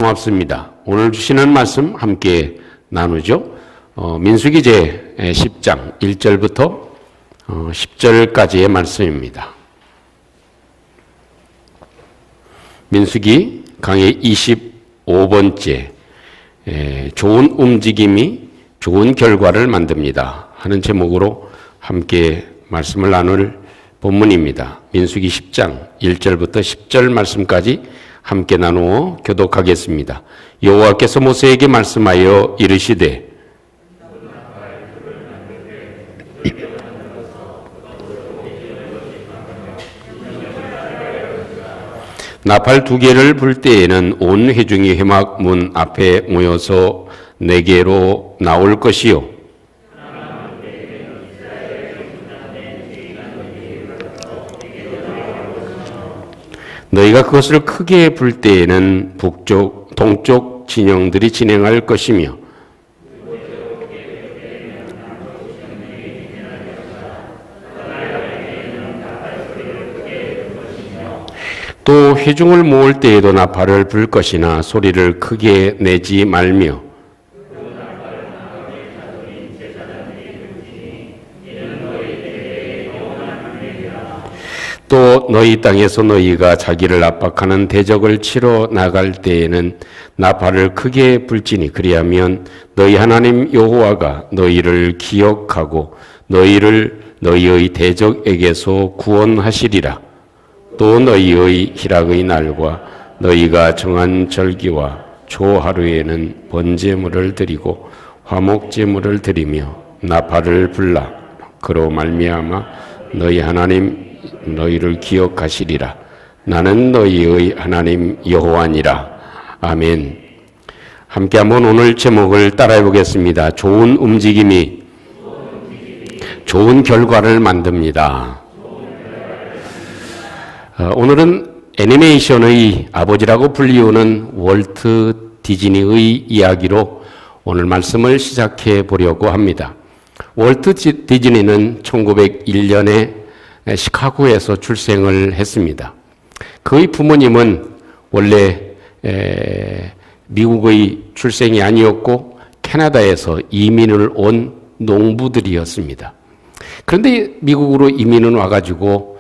고맙습니다. 오늘 주시는 말씀 함께 나누죠. 민수기 제 10장 1절부터 10절까지의 말씀입니다. 민수기 강의 25번째 좋은 움직임이 좋은 결과를 만듭니다 하는 제목으로 함께 말씀을 나눌 본문입니다. 민수기 10장 1절부터 10절 말씀까지 함께 나누어 교독하겠습니다. 여호와께서 모세에게 말씀하여 이르시되 나팔 2개를 불 때에는 온 회중이 회막 문 앞에 모여서 내게로 나올 것이요 너희가 그것을 크게 불 때에는 북쪽, 동쪽 진영들이 진행할 것이며 또 회중을 모을 때에도 나팔을 불 것이나 소리를 크게 내지 말며 또 너희 땅에서 너희가 자기를 압박하는 대적을 치러 나갈 때에는 나팔을 크게 불지니 그리하면 너희 하나님 여호와가 너희를 기억하고 너희를 너희의 대적에게서 구원하시리라. 또 너희의 희락의 날과 너희가 정한 절기와 초하루에는 번제물을 드리고 화목제물을 드리며 나팔을 불라 그로 말미암아 너희 하나님 너희를 기억하시리라. 나는 너희의 하나님 여호와니라. 아멘. 함께 한번 오늘 제목을 따라해 보겠습니다. 좋은 움직임이 좋은 결과를 만듭니다. 오늘은 애니메이션의 아버지라고 불리우는 월트 디즈니의 이야기로 오늘 말씀을 시작해 보려고 합니다. 월트 디즈니는 1901년에 시카고에서 출생을 했습니다. 그의 부모님은 원래 미국의 출생이 아니었고 캐나다에서 이민을 온 농부들이었습니다. 그런데 미국으로 이민은 와가지고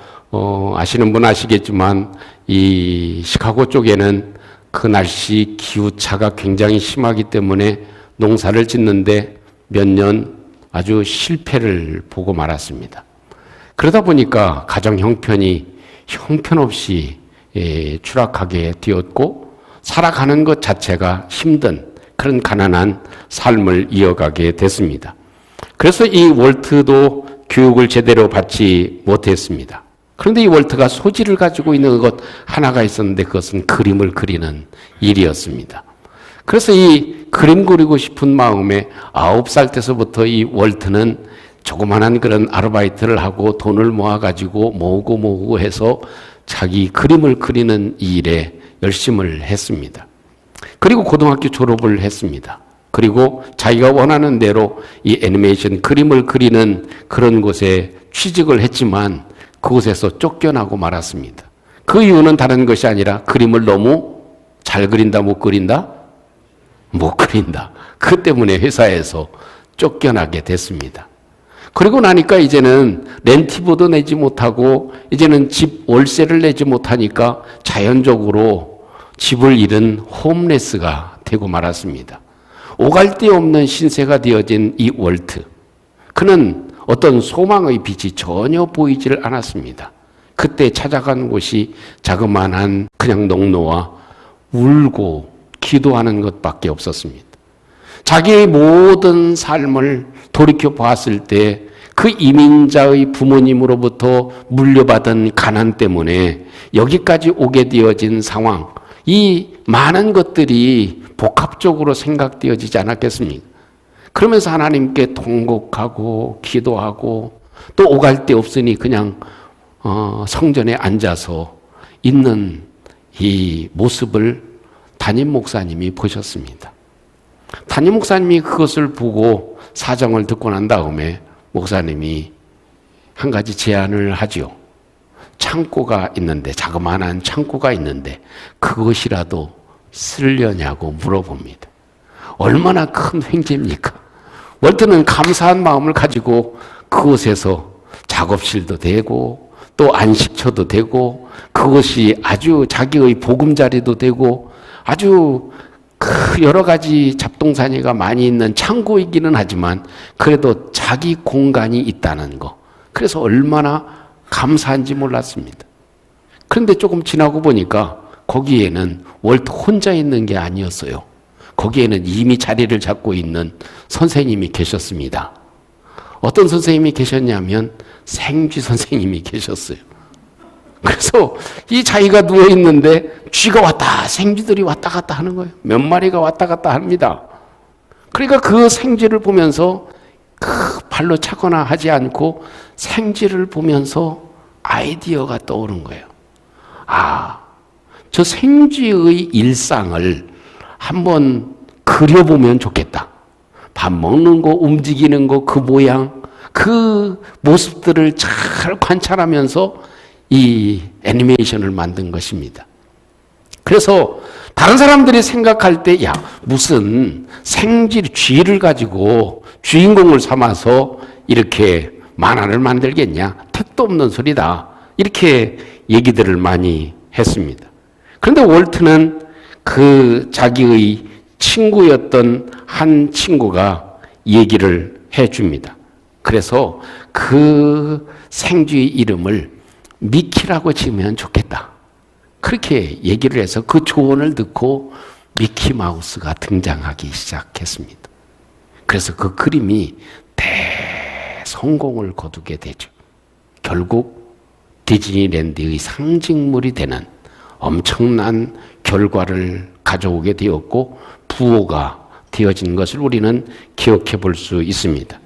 아시는 분 아시겠지만 이 시카고 쪽에는 그 날씨 기후차가 굉장히 심하기 때문에 농사를 짓는데 몇 년 아주 실패를 보고 말았습니다. 그러다 보니까 가정 형편없이 추락하게 되었고 살아가는 것 자체가 힘든 그런 가난한 삶을 이어가게 됐습니다. 그래서 이 월트도 교육을 제대로 받지 못했습니다. 그런데 이 월트가 소질을 가지고 있는 것 하나가 있었는데 그것은 그림을 그리는 일이었습니다. 그래서 이 그림 그리고 싶은 마음에 9살 때서부터 이 월트는 조그만한 그런 아르바이트를 하고 돈을 모아가지고 모으고 해서 자기 그림을 그리는 일에 열심을 했습니다. 그리고 고등학교 졸업을 했습니다. 그리고 자기가 원하는 대로 이 애니메이션 그림을 그리는 그런 곳에 취직을 했지만 그곳에서 쫓겨나고 말았습니다. 그 이유는 다른 것이 아니라 그림을 너무 잘 그린다, 못 그린다? 못 그린다. 그 때문에 회사에서 쫓겨나게 됐습니다. 그리고 나니까 이제는 렌티보도 내지 못하고 이제는 집 월세를 내지 못하니까 자연적으로 집을 잃은 홈레스가 되고 말았습니다. 오갈 데 없는 신세가 되어진 이 월트. 그는 어떤 소망의 빛이 전혀 보이지를 않았습니다. 그때 찾아간 곳이 자그마한 그냥 농노와 울고 기도하는 것밖에 없었습니다. 자기의 모든 삶을 돌이켜 봤을 때 그 이민자의 부모님으로부터 물려받은 가난 때문에 여기까지 오게 되어진 상황, 이 많은 것들이 복합적으로 생각되어지지 않았겠습니까? 그러면서 하나님께 통곡하고 기도하고 또 오갈 데 없으니 그냥 성전에 앉아서 있는 이 모습을 담임 목사님이 보셨습니다. 담임 목사님이 그것을 보고 사정을 듣고 난 다음에 목사님이 한 가지 제안을 하죠. 창고가 있는데, 자그마한 창고가 있는데 그것이라도 쓰려냐고 물어봅니다. 얼마나 큰 횡재입니까? 월트는 감사한 마음을 가지고 그곳에서 작업실도 되고 또 안식처도 되고 그것이 아주 자기의 보금자리도 되고 아주 여러 가지 잡동사니가 많이 있는 창고이기는 하지만 그래도 자기 공간이 있다는 거. 그래서 얼마나 감사한지 몰랐습니다. 그런데 조금 지나고 보니까 거기에는 월트 혼자 있는 게 아니었어요. 거기에는 이미 자리를 잡고 있는 선생님이 계셨습니다. 어떤 선생님이 계셨냐면 생쥐 선생님이 계셨어요. 그래서 이 자기가 누워있는데 쥐가 왔다, 생쥐들이 왔다 갔다 하는 거예요. 몇 마리가 왔다 갔다 합니다. 그러니까 그 생쥐를 보면서 그 발로 차거나 하지 않고 생쥐를 보면서 아이디어가 떠오른 거예요. 아, 저 생쥐의 일상을 한번 그려보면 좋겠다. 밥 먹는 거, 움직이는 거, 그 모양, 그 모습들을 잘 관찰하면서 이 애니메이션을 만든 것입니다. 그래서 다른 사람들이 생각할 때, 야, 무슨 생쥐, 쥐를 가지고 주인공을 삼아서 이렇게 만화를 만들겠냐? 택도 없는 소리다. 이렇게 얘기들을 많이 했습니다. 그런데 월트는 그 자기의 친구였던 한 친구가 얘기를 해줍니다. 그래서 그 생쥐의 이름을 미키라고 지으면 좋겠다. 그렇게 얘기를 해서 그 조언을 듣고 미키마우스가 등장하기 시작했습니다. 그래서 그 그림이 대성공을 거두게 되죠. 결국 디즈니랜드의 상징물이 되는 엄청난 결과를 가져오게 되었고 부호가 되어진 것을 우리는 기억해 볼 수 있습니다.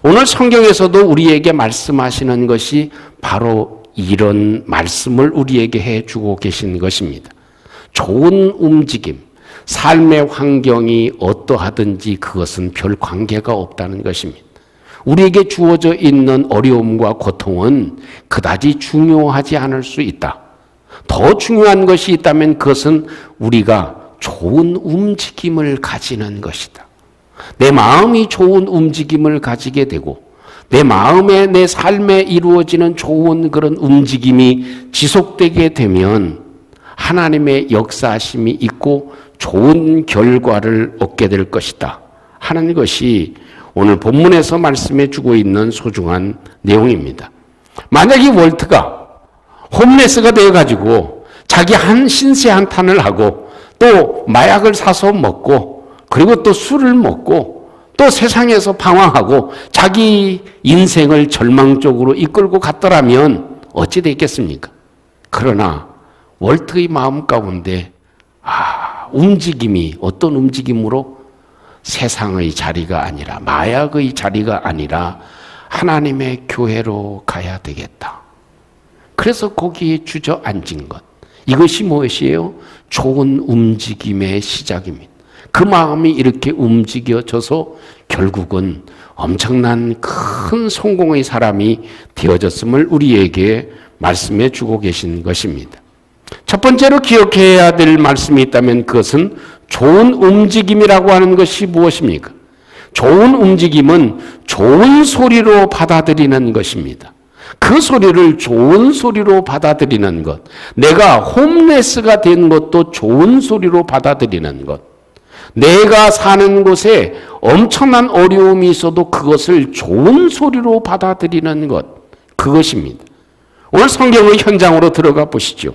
오늘 성경에서도 우리에게 말씀하시는 것이 바로 이런 말씀을 우리에게 해주고 계신 것입니다. 좋은 움직임, 삶의 환경이 어떠하든지 그것은 별 관계가 없다는 것입니다. 우리에게 주어져 있는 어려움과 고통은 그다지 중요하지 않을 수 있다. 더 중요한 것이 있다면 그것은 우리가 좋은 움직임을 가지는 것이다. 내 마음이 좋은 움직임을 가지게 되고 내 마음에 내 삶에 이루어지는 좋은 그런 움직임이 지속되게 되면 하나님의 역사하심이 있고 좋은 결과를 얻게 될 것이다 하는 것이 오늘 본문에서 말씀해 주고 있는 소중한 내용입니다. 만약 이 월트가 홈레스가 되어가지고 자기 한 신세 한탄을 하고 또 마약을 사서 먹고 그리고 또 술을 먹고 또 세상에서 방황하고 자기 인생을 절망 쪽으로 이끌고 갔더라면 어찌 됐겠습니까? 그러나 월트의 마음 가운데 움직임이 어떤 움직임으로 세상의 자리가 아니라 마약의 자리가 아니라 하나님의 교회로 가야 되겠다. 그래서 거기에 주저앉은 것. 이것이 무엇이에요? 좋은 움직임의 시작입니다. 그 마음이 이렇게 움직여져서 결국은 엄청난 큰 성공의 사람이 되어졌음을 우리에게 말씀해 주고 계신 것입니다. 첫 번째로 기억해야 될 말씀이 있다면 그것은 좋은 움직임이라고 하는 것이 무엇입니까? 좋은 움직임은 좋은 소리로 받아들이는 것입니다. 그 소리를 좋은 소리로 받아들이는 것. 내가 홈레스가 된 것도 좋은 소리로 받아들이는 것. 내가 사는 곳에 엄청난 어려움이 있어도 그것을 좋은 소리로 받아들이는 것. 그것입니다. 오늘 성경의 현장으로 들어가 보시죠.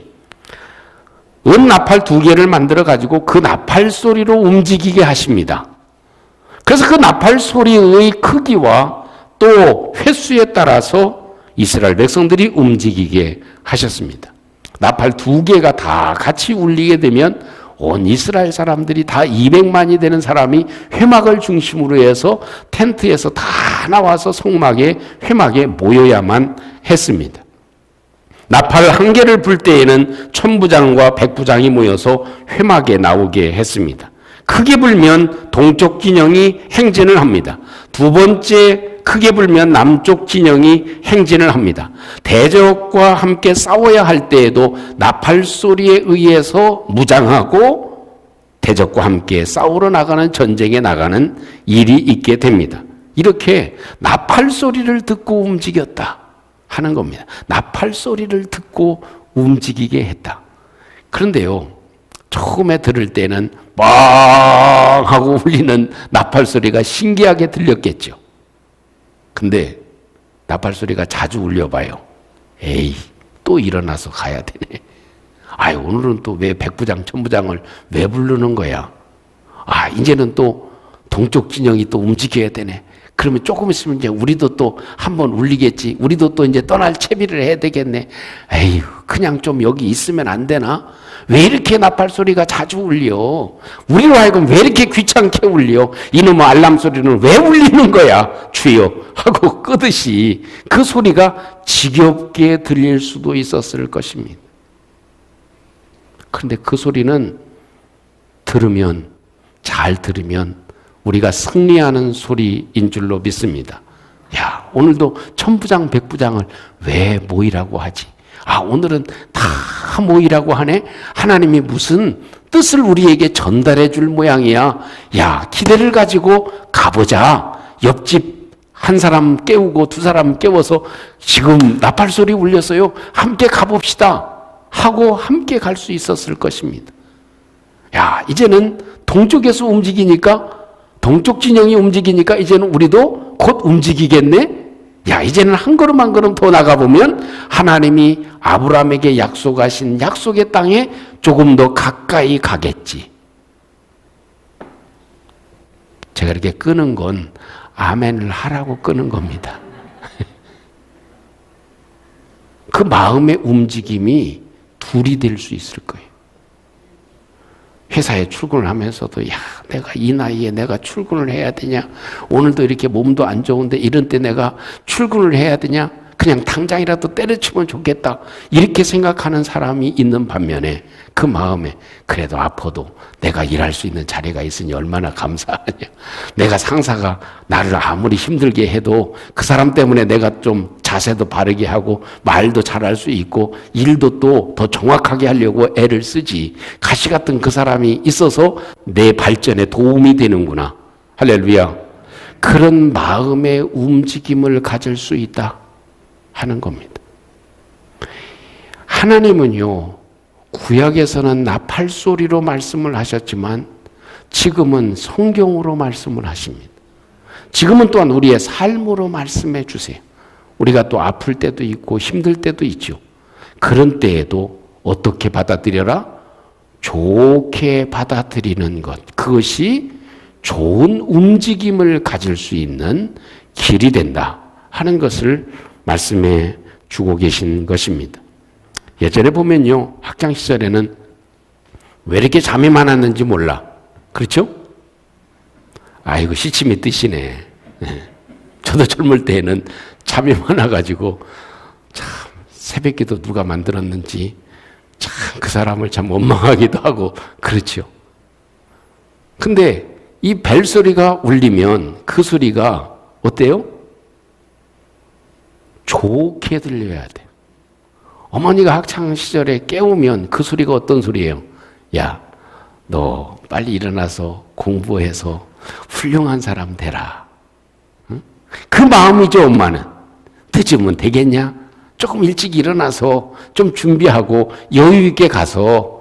은 나팔 2개를 만들어 가지고 그 나팔 소리로 움직이게 하십니다. 그래서 그 나팔 소리의 크기와 또 횟수에 따라서 이스라엘 백성들이 움직이게 하셨습니다. 나팔 2개가 다 같이 울리게 되면 온 이스라엘 사람들이 다 200만이 되는 사람이 회막을 중심으로 해서 텐트에서 다 나와서 성막에 회막에 모여야만 했습니다. 나팔 1개를 불 때에는 천부장과 백부장이 모여서 회막에 나오게 했습니다. 크게 불면 동쪽 진영이 행진을 합니다. 두 번째 크게 불면 남쪽 진영이 행진을 합니다. 대적과 함께 싸워야 할 때에도 나팔 소리에 의해서 무장하고 대적과 함께 싸우러 나가는 전쟁에 나가는 일이 있게 됩니다. 이렇게 나팔 소리를 듣고 움직였다 하는 겁니다. 나팔 소리를 듣고 움직이게 했다. 그런데요, 처음에 들을 때는 빵 하고 울리는 나팔 소리가 신기하게 들렸겠죠. 근데 나팔 소리가 자주 울려봐요. 에이, 또 일어나서 가야 되네. 아이, 오늘은 또 왜 백부장, 천부장을 왜 부르는 거야? 아, 이제는 또 동쪽 진영이 또 움직여야 되네. 그러면 조금 있으면 이제 우리도 또 한번 울리겠지. 우리도 또 이제 떠날 채비를 해야 되겠네. 에휴, 그냥 좀 여기 있으면 안 되나? 왜 이렇게 나팔 소리가 자주 울려? 우리로 하여금 왜 이렇게 귀찮게 울려? 이놈의 알람 소리는 왜 울리는 거야? 주여 하고 끄듯이 그 소리가 지겹게 들릴 수도 있었을 것입니다. 그런데 그 소리는 잘 들으면 우리가 승리하는 소리인 줄로 믿습니다. 야, 오늘도 천부장, 백부장을 왜 모이라고 하지? 아, 오늘은 다 모이라고 하네? 하나님이 무슨 뜻을 우리에게 전달해 줄 모양이야. 야, 기대를 가지고 가보자. 옆집 한 사람 깨우고 두 사람 깨워서 지금 나팔 소리 울렸어요. 함께 가봅시다. 하고 함께 갈 수 있었을 것입니다. 야, 이제는 동쪽에서 움직이니까, 동쪽 진영이 움직이니까 이제는 우리도 곧 움직이겠네? 야, 이제는 한 걸음 한 걸음 더 나가보면 하나님이 아브라함에게 약속하신 약속의 땅에 조금 더 가까이 가겠지. 제가 이렇게 끄는 건 아멘을 하라고 끄는 겁니다. 그 마음의 움직임이 둘이 될 수 있을 거예요. 회사에 출근을 하면서도 야, 내가 이 나이에 내가 출근을 해야 되냐? 오늘도 이렇게 몸도 안 좋은데 이런 때 내가 출근을 해야 되냐? 그냥 당장이라도 때려치면 좋겠다. 이렇게 생각하는 사람이 있는 반면에 그 마음에 그래도 아파도 내가 일할 수 있는 자리가 있으니 얼마나 감사하냐. 내가 상사가 나를 아무리 힘들게 해도 그 사람 때문에 내가 좀 자세도 바르게 하고 말도 잘할 수 있고 일도 또 더 정확하게 하려고 애를 쓰지. 가시 같은 그 사람이 있어서 내 발전에 도움이 되는구나. 할렐루야. 그런 마음의 움직임을 가질 수 있다 하는 겁니다. 하나님은요, 구약에서는 나팔 소리로 말씀을 하셨지만 지금은 성경으로 말씀을 하십니다. 지금은 또한 우리의 삶으로 말씀해 주세요. 우리가 또 아플 때도 있고 힘들 때도 있죠. 그런 때에도 어떻게 받아들여라? 좋게 받아들이는 것. 그것이 좋은 움직임을 가질 수 있는 길이 된다 하는 것을 말씀해 주고 계신 것입니다. 예전에 보면요, 학창 시절에는 왜 이렇게 잠이 많았는지 몰라. 그렇죠? 아이고, 시침이 뜻이네. 저도 젊을 때에는 잠이 많아가지고 참 새벽기도 누가 만들었는지 참 그 사람을 참 원망하기도 하고 그렇죠. 근데 이 벨소리가 울리면 그 소리가 어때요? 좋게 들려야 돼. 어머니가 학창 시절에 깨우면 그 소리가 어떤 소리예요? 야, 너 빨리 일어나서 공부해서 훌륭한 사람 되라. 응? 그 마음이죠, 엄마는. 늦으면 되겠냐? 조금 일찍 일어나서 좀 준비하고 여유 있게 가서,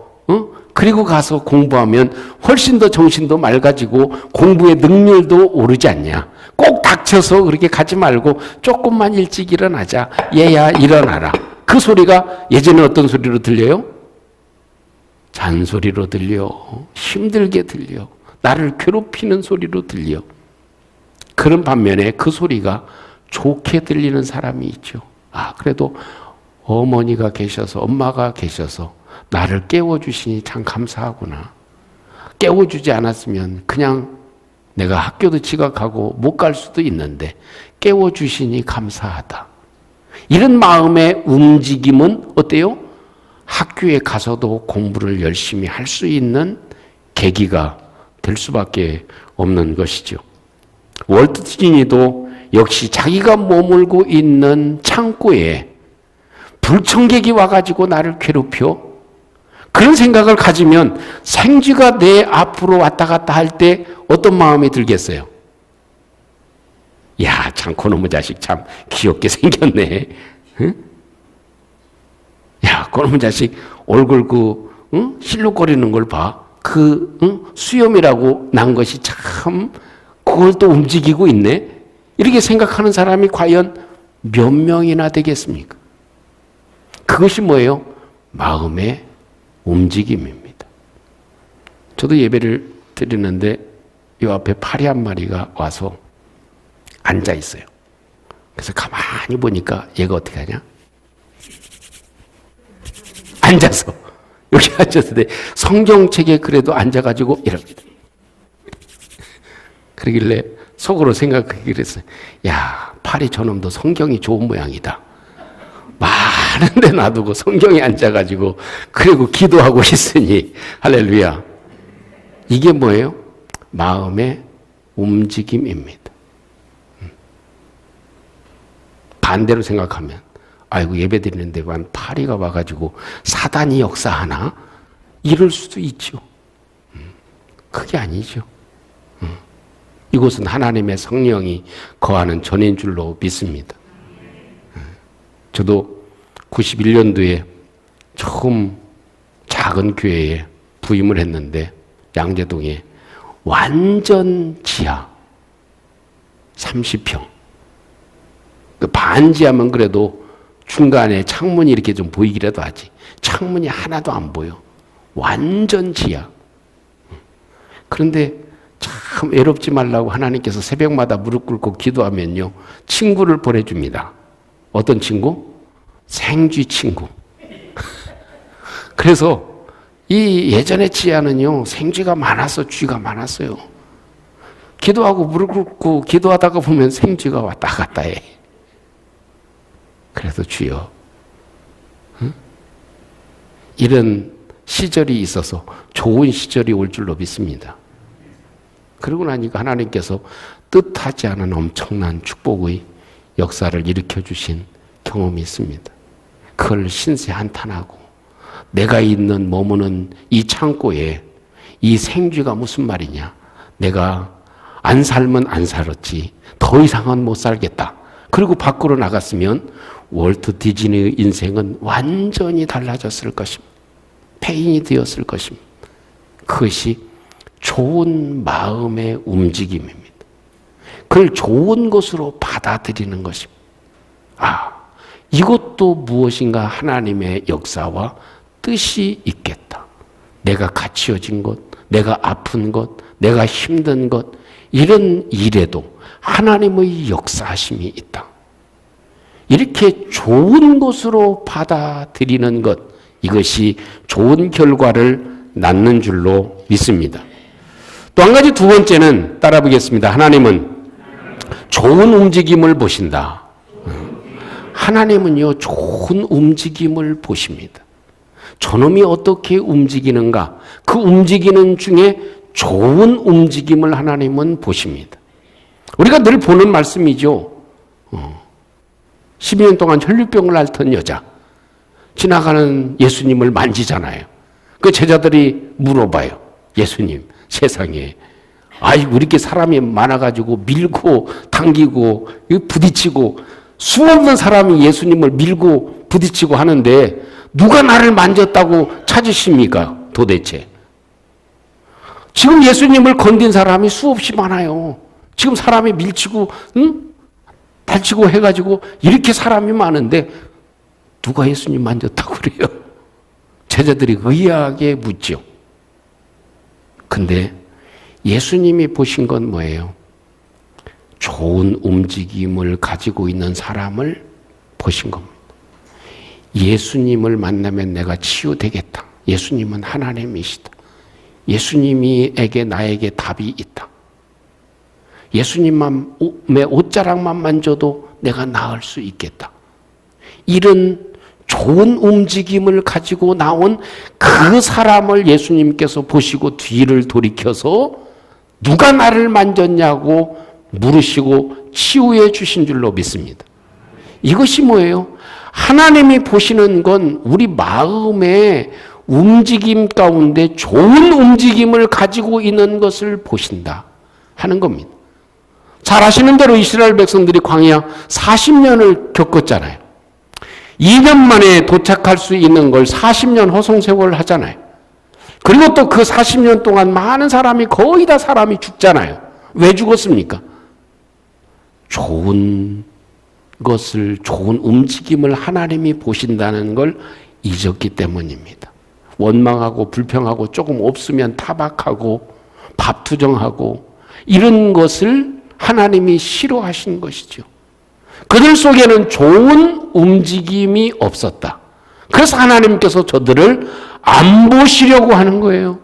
그리고 가서 공부하면 훨씬 더 정신도 맑아지고 공부의 능률도 오르지 않냐? 꼭 닥쳐서 그렇게 가지 말고 조금만 일찍 일어나자. 얘야, 일어나라. 그 소리가 예전에 어떤 소리로 들려요? 잔소리로 들려. 힘들게 들려. 나를 괴롭히는 소리로 들려. 그런 반면에 그 소리가 좋게 들리는 사람이 있죠. 아, 그래도 어머니가 계셔서, 엄마가 계셔서 나를 깨워주시니 참 감사하구나. 깨워주지 않았으면 그냥 내가 학교도 지각하고 못 갈 수도 있는데 깨워주시니 감사하다. 이런 마음의 움직임은 어때요? 학교에 가서도 공부를 열심히 할 수 있는 계기가 될 수밖에 없는 것이죠. 월트 디즈니도 역시 자기가 머물고 있는 창고에 불청객이 와가지고 나를 괴롭혀. 그런 생각을 가지면 생쥐가 내 앞으로 왔다 갔다 할 때 어떤 마음이 들겠어요? 야, 참 그놈의 자식 참 귀엽게 생겼네. 응? 야, 그놈의 자식 얼굴 실룩거리는 걸 봐. 수염이라고 난 것이 참 그걸 또 움직이고 있네. 이렇게 생각하는 사람이 과연 몇 명이나 되겠습니까? 그것이 뭐예요? 마음의 움직임입니다. 저도 예배를 드리는데 이 앞에 파리 한 마리가 와서 앉아 있어요. 그래서 가만히 보니까 얘가 어떻게 하냐? 앉아서 여기 앉았는데 성경책에 그래도 앉아가지고 이럽니다. 그러길래 속으로 생각하기로 했어요. 야, 파리 저놈도 성경이 좋은 모양이다. 많은 데 놔두고 성경에 앉아가지고 그리고 기도하고 있으니 할렐루야. 이게 뭐예요? 마음의 움직임입니다. 반대로 생각하면 아이고 예배 드리는데 파리가 와가지고 사단이 역사하나? 이럴 수도 있죠. 그게 아니죠. 이곳은 하나님의 성령이 거하는 전인 줄로 믿습니다. 저도 91년도에 처음 작은 교회에 부임을 했는데 양재동에 완전 지하 30평. 그 반지하면 그래도 중간에 창문이 이렇게 좀 보이기라도 하지. 창문이 하나도 안 보여. 완전 지하. 그런데 참 외롭지 말라고 하나님께서 새벽마다 무릎 꿇고 기도하면요. 친구를 보내줍니다. 어떤 친구? 생쥐 친구. 그래서 이 예전의 지하는요. 생쥐가 많아서 쥐가 많았어요. 기도하고 무릎 꿇고 기도하다가 보면 생쥐가 왔다 갔다 해. 그래서 주여, 이런 시절이 있어서 좋은 시절이 올 줄로 믿습니다. 그러고 나니까 하나님께서 뜻하지 않은 엄청난 축복의 역사를 일으켜 주신 경험이 있습니다. 그걸 신세 한탄하고 내가 있는 머무는 이 창고에 이 생쥐가 무슨 말이냐. 내가 안 살면 안 살았지. 더 이상은 못 살겠다. 그리고 밖으로 나갔으면 월트 디즈니의 인생은 완전히 달라졌을 것입니다. 폐인이 되었을 것입니다. 그것이 좋은 마음의 움직임입니다. 그걸 좋은 것으로 받아들이는 것입니다. 아, 이것도 무엇인가 하나님의 역사와 뜻이 있겠다. 내가 갇혀진 것, 내가 아픈 것, 내가 힘든 것, 이런 일에도 하나님의 역사하심이 있다. 이렇게 좋은 것으로 받아들이는 것, 이것이 좋은 결과를 낳는 줄로 믿습니다. 또 한 가지 두 번째는 따라 보겠습니다. 하나님은 좋은 움직임을 보신다. 하나님은요, 좋은 움직임을 보십니다. 저놈이 어떻게 움직이는가? 그 움직이는 중에 좋은 움직임을 하나님은 보십니다. 우리가 늘 보는 말씀이죠. 12년 동안 혈류병을 앓던 여자. 지나가는 예수님을 만지잖아요. 그 제자들이 물어봐요. 예수님, 세상에. 아이고, 이렇게 사람이 많아가지고 밀고 당기고 부딪히고 수없는 사람이 예수님을 밀고 부딪히고 하는데 누가 나를 만졌다고 찾으십니까? 도대체. 지금 예수님을 건든 사람이 수없이 많아요. 지금 사람이 밀치고 다치고 해가지고 이렇게 사람이 많은데 누가 예수님 만졌다고 그래요? 제자들이 의아하게 묻죠. 근데 예수님이 보신 건 뭐예요? 좋은 움직임을 가지고 있는 사람을 보신 겁니다. 예수님을 만나면 내가 치유되겠다. 예수님은 하나님이시다. 예수님에게 나에게 답이 있다. 예수님의 옷자락만 만져도 내가 나을 수 있겠다. 이런 좋은 움직임을 가지고 나온 그 사람을 예수님께서 보시고 뒤를 돌이켜서 누가 나를 만졌냐고 물으시고 치유해 주신 줄로 믿습니다. 이것이 뭐예요? 하나님이 보시는 건 우리 마음에 움직임 가운데 좋은 움직임을 가지고 있는 것을 보신다 하는 겁니다. 잘 아시는 대로 이스라엘 백성들이 광야 40년을 겪었잖아요. 2년 만에 도착할 수 있는 걸 40년 허송세월을 하잖아요. 그리고 또 그 40년 동안 많은 사람이 거의 다 사람이 죽잖아요. 왜 죽었습니까? 좋은 것을, 좋은 움직임을 하나님이 보신다는 걸 잊었기 때문입니다. 원망하고 불평하고 조금 없으면 타박하고 밥투정하고 이런 것을 하나님이 싫어하신 것이죠. 그들 속에는 좋은 움직임이 없었다. 그래서 하나님께서 저들을 안 보시려고 하는 거예요.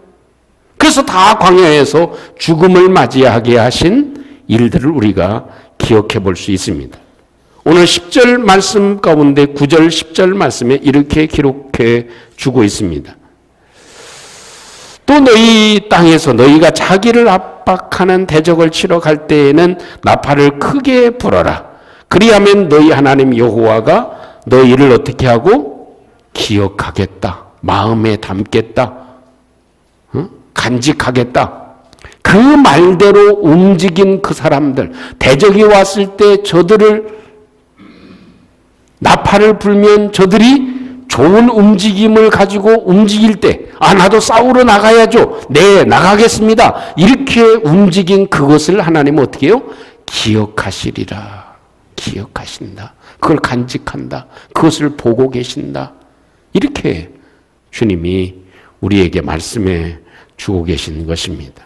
그래서 다 광야에서 죽음을 맞이하게 하신 일들을 우리가 기억해 볼 수 있습니다. 오늘 10절 말씀 가운데 9절 10절 말씀에 이렇게 기록해 주고 있습니다. 또 너희 땅에서 너희가 자기를 압박하는 대적을 치러 갈 때에는 나팔을 크게 불어라. 그리하면 너희 하나님 여호와가 너희를 어떻게 하고 기억하겠다. 마음에 담겠다. 간직하겠다. 그 말대로 움직인 그 사람들, 대적이 왔을 때 저들을 나팔을 불면 저들이 좋은 움직임을 가지고 움직일 때, 나도 싸우러 나가야죠. 네, 나가겠습니다. 이렇게 움직인 그것을 하나님은 어떻게 해요? 기억하시리라. 기억하신다. 그걸 간직한다. 그것을 보고 계신다. 이렇게 주님이 우리에게 말씀해 주고 계신 것입니다.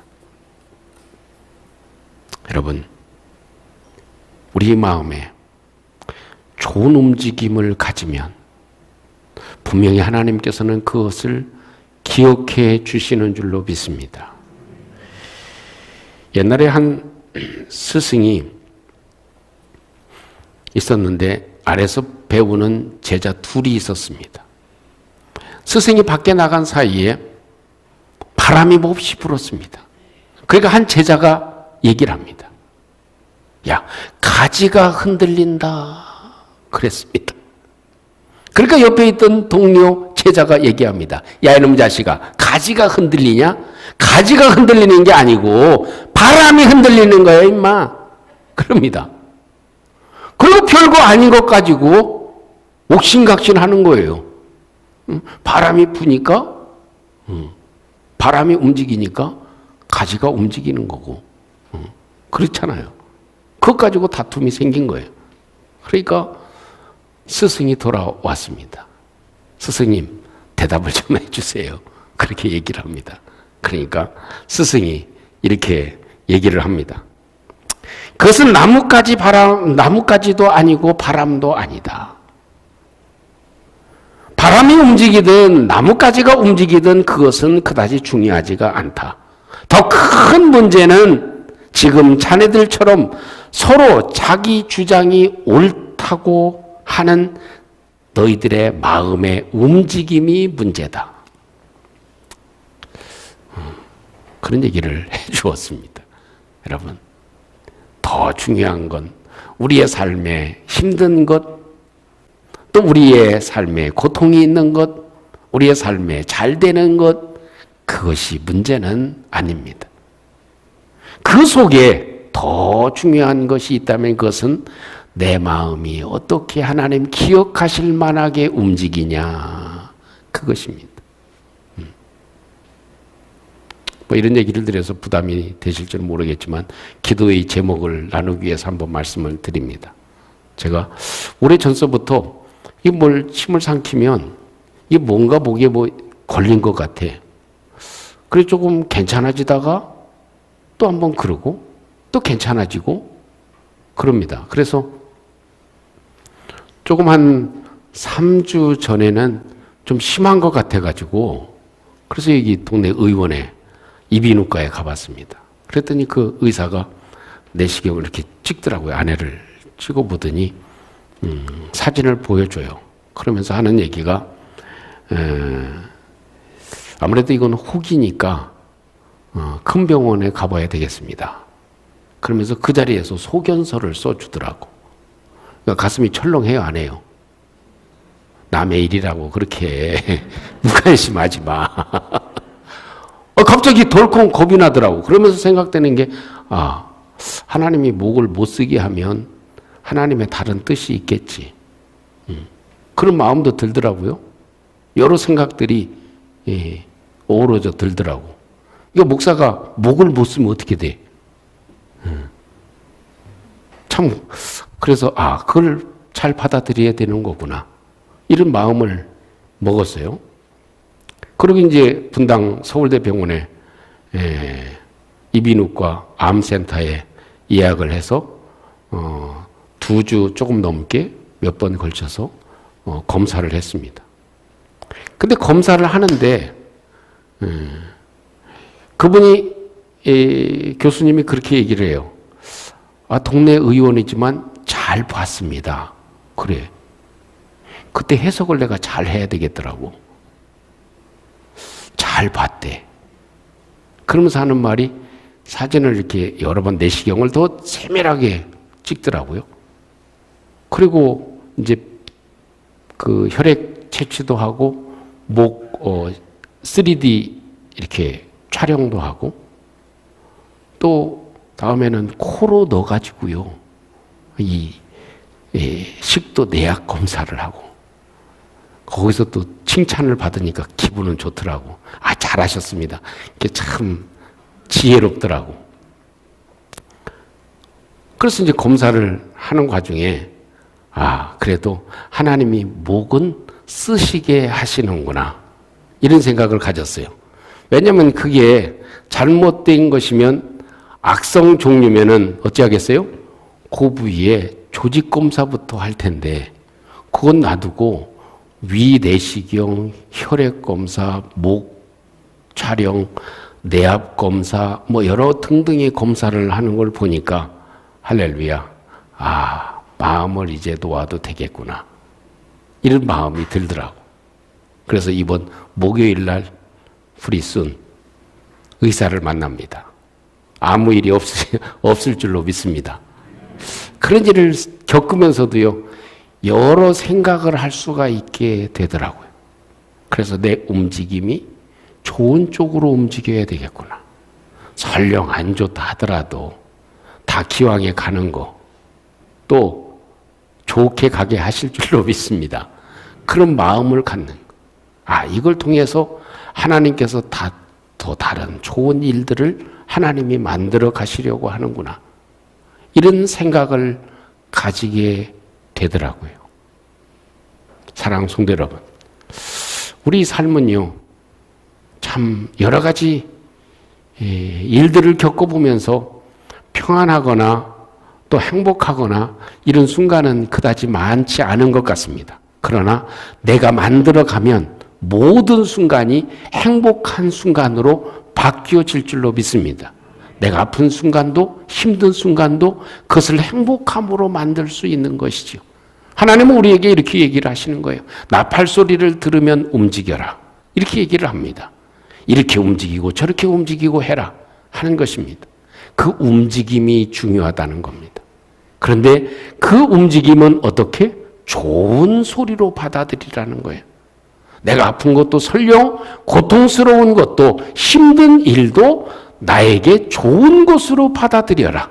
여러분, 우리 마음에 좋은 움직임을 가지면 분명히 하나님께서는 그것을 기억해 주시는 줄로 믿습니다. 옛날에 한 스승이 있었는데 아래서 배우는 제자 둘이 있었습니다. 스승이 밖에 나간 사이에 바람이 몹시 불었습니다. 그러니까 한 제자가 얘기를 합니다. 야, 가지가 흔들린다. 그랬습니다. 그러니까 옆에 있던 동료 제자가 얘기합니다. 야, 이놈 자식아, 가지가 흔들리냐? 가지가 흔들리는 게 아니고 바람이 흔들리는 거야, 임마. 그럽니다. 그리고 별거 아닌 것 가지고 옥신각신하는 거예요. 바람이 부니까, 바람이 움직이니까 가지가 움직이는 거고, 그렇잖아요. 그것 가지고 다툼이 생긴 거예요. 그러니까 스승이 돌아왔습니다. 스승님, 대답을 좀 해주세요. 그렇게 얘기를 합니다. 그러니까 스승이 이렇게 얘기를 합니다. 그것은 나뭇가지도 아니고 바람도 아니다. 바람이 움직이든 나뭇가지가 움직이든 그것은 그다지 중요하지가 않다. 더 큰 문제는 지금 자네들처럼 서로 자기 주장이 옳다고 하는 너희들의 마음의 움직임이 문제다. 그런 얘기를 해 주었습니다. 여러분, 더 중요한 건 우리의 삶에 힘든 것, 또 우리의 삶에 고통이 있는 것, 우리의 삶에 잘 되는 것, 그것이 문제는 아닙니다. 그 속에 더 중요한 것이 있다면 그것은 내 마음이 어떻게 하나님 기억하실 만하게 움직이냐, 그것입니다. 뭐 이런 얘기를 드려서 부담이 되실지는 모르겠지만 기도의 제목을 나누기 위해서 한번 말씀을 드립니다. 제가 오래전서부터 이 뭘 침을 삼키면 이 뭔가 목에 뭐 걸린 것 같아. 그래 조금 괜찮아지다가 또 한번 그러고 또 괜찮아지고 그럽니다. 그래서 조금 한 3주 전에는 좀 심한 것 같아가지고 그래서 여기 동네 의원에 이비인후과에 가봤습니다. 그랬더니 그 의사가 내시경을 이렇게 찍더라고요. 아내를 찍어보더니 사진을 보여줘요. 그러면서 하는 얘기가 아무래도 이건 혹이니까 큰 병원에 가봐야 되겠습니다. 그러면서 그 자리에서 소견서를 써주더라고. 그러니까 가슴이 철렁해요, 안 해요? 남의 일이라고 그렇게 무관심하지 마. 갑자기 덜컹 겁이 나더라고. 그러면서 생각되는 게, 하나님이 목을 못 쓰게 하면 하나님의 다른 뜻이 있겠지. 그런 마음도 들더라고요. 여러 생각들이 어우러져 들더라고. 이거 목사가 목을 못 쓰면 어떻게 돼? 참, 그래서, 그걸 잘 받아들여야 되는 거구나. 이런 마음을 먹었어요. 그리고 이제 분당 서울대병원에 이비인후과 암센터에 예약을 해서 2주 조금 넘게 몇 번 걸쳐서 검사를 했습니다. 근데 검사를 하는데 그분이 교수님이 그렇게 얘기를 해요. 동네 의원이지만 잘 봤습니다. 그래. 그때 해석을 내가 잘 해야 되겠더라고. 잘 봤대. 그러면서 하는 말이 사진을 이렇게 여러 번 내시경을 더 세밀하게 찍더라고요. 그리고 이제 그 혈액 채취도 하고 목 3D 이렇게 촬영도 하고 또 다음에는 코로 넣어가지고요. 이 식도 내약 검사를 하고 거기서 또 칭찬을 받으니까 기분은 좋더라고. 잘하셨습니다. 이게 참 지혜롭더라고. 그래서 이제 검사를 하는 과정에 그래도 하나님이 목은 쓰시게 하시는구나. 이런 생각을 가졌어요. 왜냐하면 그게 잘못된 것이면 악성 종류면은 어찌하겠어요? 그 부위에 조직 검사부터 할 텐데 그건 놔두고 위 내시경, 혈액 검사, 목 촬영, 내압 검사 여러 등등의 검사를 하는 걸 보니까 할렐루야. 마음을 이제 놓아도 되겠구나. 이런 마음이 들더라고. 그래서 이번 목요일 날 프리순 의사를 만납니다. 아무 일이 없을 줄로 믿습니다. 그런 일을 겪으면서도요, 여러 생각을 할 수가 있게 되더라고요. 그래서 내 움직임이 좋은 쪽으로 움직여야 되겠구나. 설령 안 좋다 하더라도 다 기왕에 가는 거, 또 좋게 가게 하실 줄로 믿습니다. 그런 마음을 갖는 거. 이걸 통해서 하나님께서 더 다른 좋은 일들을 하나님이 만들어 가시려고 하는구나. 이런 생각을 가지게 되더라고요. 사랑하는 성도 여러분, 우리 삶은요, 참 여러 가지 일들을 겪어보면서 평안하거나 또 행복하거나 이런 순간은 그다지 많지 않은 것 같습니다. 그러나 내가 만들어가면 모든 순간이 행복한 순간으로 바뀌어질 줄로 믿습니다. 내가 아픈 순간도 힘든 순간도 그것을 행복함으로 만들 수 있는 것이죠. 하나님은 우리에게 이렇게 얘기를 하시는 거예요. 나팔 소리를 들으면 움직여라. 이렇게 얘기를 합니다. 이렇게 움직이고 저렇게 움직이고 해라 하는 것입니다. 그 움직임이 중요하다는 겁니다. 그런데 그 움직임은 어떻게? 좋은 소리로 받아들이라는 거예요. 내가 아픈 것도 설령 고통스러운 것도 힘든 일도 나에게 좋은 것으로 받아들여라.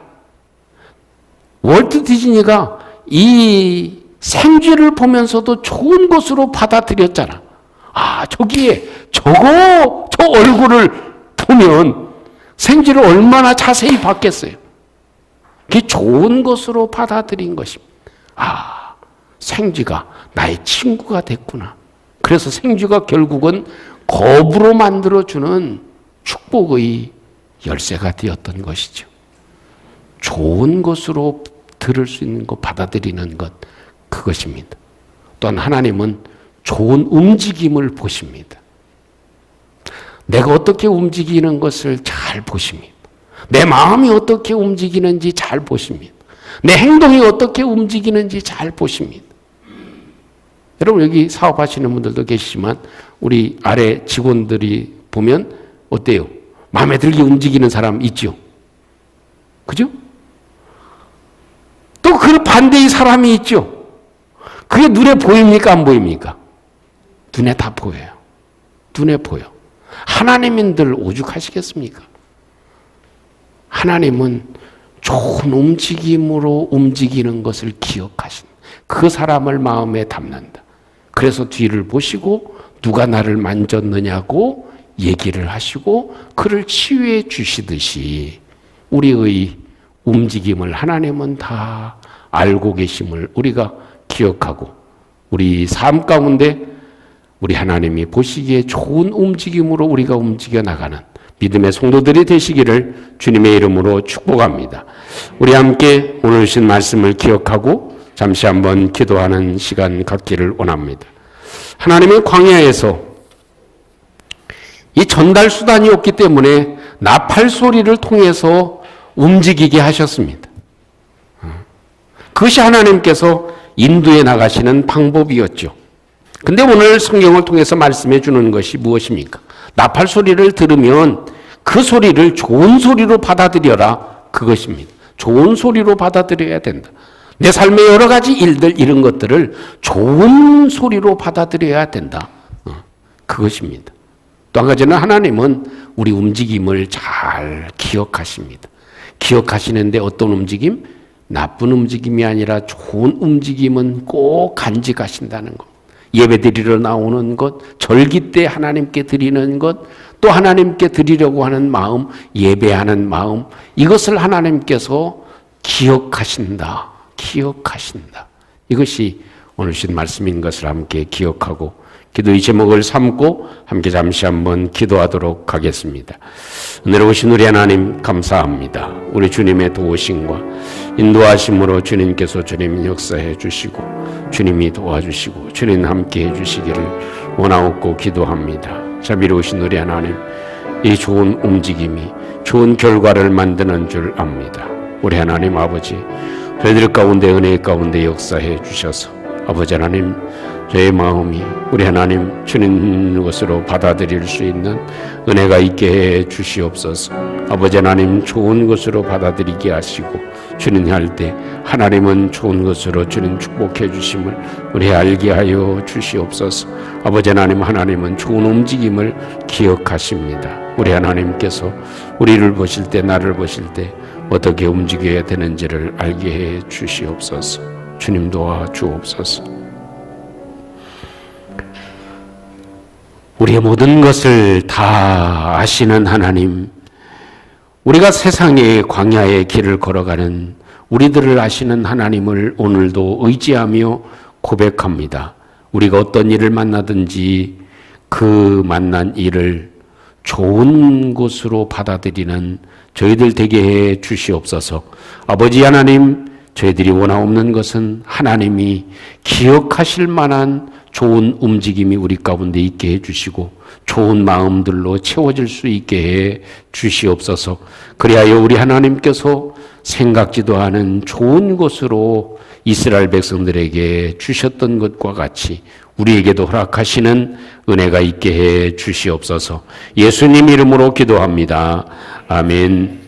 월트 디즈니가 이 생쥐를 보면서도 좋은 것으로 받아들였잖아. 저기에 저 얼굴을 보면 생쥐를 얼마나 자세히 봤겠어요. 그게 좋은 것으로 받아들인 것입니다. 생쥐가 나의 친구가 됐구나. 그래서 생쥐가 결국은 겁으로 만들어주는 축복의 열쇠가 되었던 것이죠. 좋은 것으로 들을 수 있는 것, 받아들이는 것, 그것입니다. 또한 하나님은 좋은 움직임을 보십니다. 내가 어떻게 움직이는 것을 잘 보십니다. 내 마음이 어떻게 움직이는지 잘 보십니다. 내 행동이 어떻게 움직이는지 잘 보십니다. 여러분, 여기 사업하시는 분들도 계시지만 우리 아래 직원들이 보면 어때요? 마음에 들게 움직이는 사람 있죠? 그죠? 또 그 반대의 사람이 있죠? 그게 눈에 보입니까? 안 보입니까? 눈에 다 보여요. 눈에 보여. 하나님인들 오죽하시겠습니까? 하나님은 좋은 움직임으로 움직이는 것을 기억하신 그 사람을 마음에 담는다. 그래서 뒤를 보시고 누가 나를 만졌느냐고 얘기를 하시고 그를 치유해 주시듯이 우리의 움직임을 하나님은 다 알고 계심을 우리가 기억하고 우리 삶 가운데 우리 하나님이 보시기에 좋은 움직임으로 우리가 움직여 나가는 믿음의 성도들이 되시기를 주님의 이름으로 축복합니다. 우리 함께 오늘 주신 말씀을 기억하고 잠시 한번 기도하는 시간 갖기를 원합니다. 하나님의 광야에서 이 전달 수단이 없기 때문에 나팔 소리를 통해서 움직이게 하셨습니다. 그것이 하나님께서 인도해 나가시는 방법이었죠. 근데 오늘 성경을 통해서 말씀해 주는 것이 무엇입니까? 나팔 소리를 들으면 그 소리를 좋은 소리로 받아들여라. 그것입니다. 좋은 소리로 받아들여야 된다. 내 삶의 여러 가지 일들 이런 것들을 좋은 소리로 받아들여야 된다. 그것입니다. 또 한 가지는 하나님은 우리 움직임을 잘 기억하십니다. 기억하시는데 어떤 움직임? 나쁜 움직임이 아니라 좋은 움직임은 꼭 간직하신다는 것. 예배 드리러 나오는 것, 절기 때 하나님께 드리는 것, 또 하나님께 드리려고 하는 마음, 예배하는 마음, 이것을 하나님께서 기억하신다. 기억하신다. 이것이 오늘 주신 말씀인 것을 함께 기억하고 기도의 제목을 삼고 함께 잠시 한번 기도하도록 하겠습니다. 오늘 오신 우리 하나님 감사합니다. 우리 주님의 도우심과 인도하심으로 주님께서 주님 역사해 주시고 주님이 도와주시고 주님 함께 해 주시기를 원하옵고 기도합니다. 자비로우신 우리 하나님, 이 좋은 움직임이 좋은 결과를 만드는 줄 압니다. 우리 하나님 아버지, 저희들 가운데 은혜 가운데 역사해 주셔서 아버지 하나님, 저의 마음이 우리 하나님 주님 것으로 받아들일 수 있는 은혜가 있게 해 주시옵소서. 아버지 하나님, 좋은 것으로 받아들이게 하시고 주님 할 때 하나님은 좋은 것으로 주님 축복해 주심을 우리 알게 하여 주시옵소서. 아버지 하나님, 하나님은 좋은 움직임을 기억하십니다. 우리 하나님께서 우리를 보실 때, 나를 보실 때 어떻게 움직여야 되는지를 알게 해 주시옵소서. 주님 도와 주옵소서. 우리의 모든 것을 다 아시는 하나님, 우리가 세상의 광야의 길을 걸어가는 우리들을 아시는 하나님을 오늘도 의지하며 고백합니다. 우리가 어떤 일을 만나든지 그 만난 일을 좋은 것으로 받아들이는 저희들 되게 해 주시옵소서. 아버지 하나님, 저희들이 원하옵는 것은 하나님이 기억하실 만한 좋은 움직임이 우리 가운데 있게 해주시고 좋은 마음들로 채워질 수 있게 해 주시옵소서. 그리하여 우리 하나님께서 생각지도 않은 좋은 것으로 이스라엘 백성들에게 주셨던 것과 같이 우리에게도 허락하시는 은혜가 있게 해 주시옵소서. 예수님 이름으로 기도합니다. 아멘.